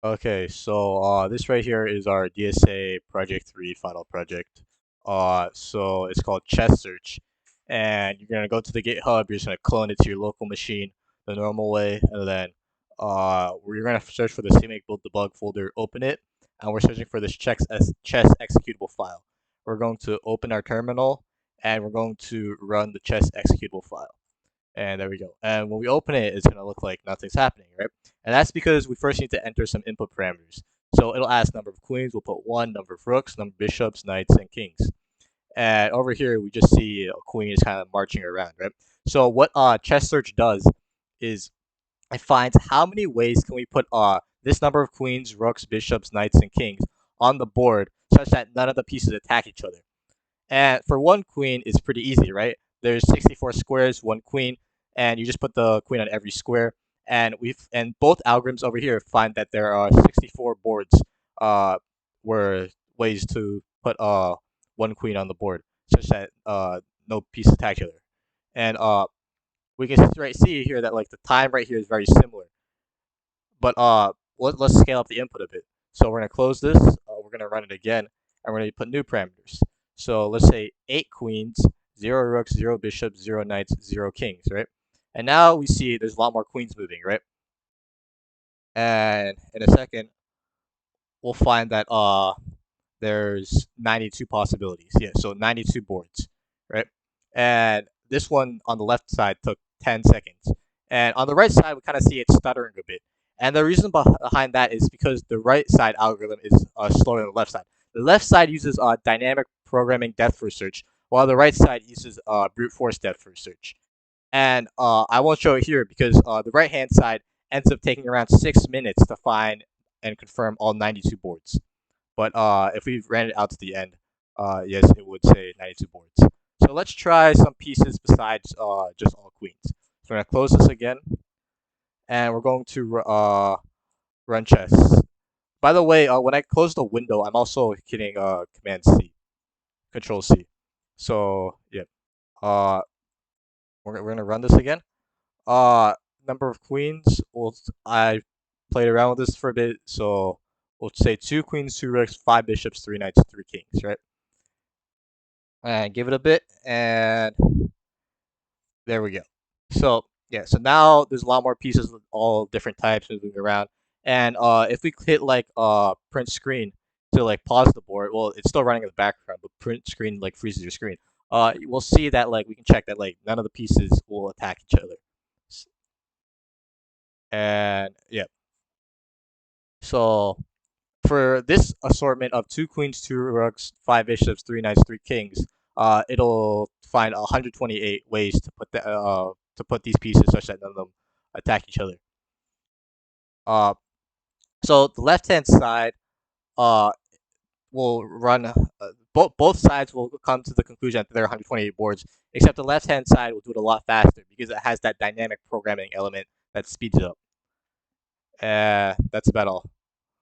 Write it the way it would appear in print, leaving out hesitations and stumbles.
Okay, so this right here is our DSA Project 3 final project. So it's called Chess Search, and you're gonna go to the GitHub. You're just gonna clone it to your local machine the normal way, and then we're gonna search for the CMake build debug folder, open it, and we're searching for this chess executable file. We're going to open our terminal, and we're going to run the chess executable file. And there we go. And when we open it, it's going to look like nothing's happening, right? And that's because we first need to enter some input parameters. So it'll ask number of queens. We'll put 1, number of rooks, number of bishops, knights, and kings. And over here, we just see a queen is kind of marching around, right? So what chess search does is it finds how many ways can we put this number of queens, rooks, bishops, knights, and kings on the board such that none of the pieces attack each other. And for one queen, it's pretty easy, right? There's 64 squares, one queen, and you just put the queen on every square. And both algorithms over here find that there are 64 boards, uh, where ways to put one queen on the board, such that no piece attack each other. And we can see here that like the time right here is very similar. But let's scale up the input a bit. So we're gonna close this. We're gonna run it again, and we're gonna put new parameters. So let's say 8 queens, 0 rooks, 0 bishops, 0 knights, 0 kings, right? And now we see there's a lot more queens moving, right? And in a second, we'll find that there's 92 possibilities. Yeah, so 92 boards, right? And this one on the left side took 10 seconds. And on the right side, we kind of see it stuttering a bit. And the reason behind that is because the right side algorithm is slower than the left side. The left side uses dynamic programming depth first search, while the right side uses brute force depth first search. And I won't show it here because the right hand side ends up taking around 6 minutes to find and confirm all 92 boards. But if we ran it out to the end, yes, it would say 92 boards. So let's try some pieces besides just all queens. So we're going to close this again, and we're going to run chess. By the way, when I close the window, I'm also hitting Command C, Control C. So yeah, uh, we're gonna run this again. Uh, Number of queens. Well, I played around with this for a bit, so we'll say 2 queens, 2 rooks, 5 bishops, 3 knights, 3 kings, right? And give it a bit, and there we go. So yeah, so now there's a lot more pieces of all different types moving around. And if we hit like print screen to like pause the board, well, it's still running in the background, but print screen like freezes your screen. We'll see that like we can check that like none of the pieces will attack each other. And yeah, so for this assortment of 2 queens, 2 rooks, 5 bishops, 3 knights, 3 kings, it'll find 128 ways to put these pieces such that none of them attack each other. Uh, so the left hand side uh, will run. Both sides will come to the conclusion that there are 128 boards, except the left hand side will do it a lot faster because it has that dynamic programming element that speeds it up. That's about all.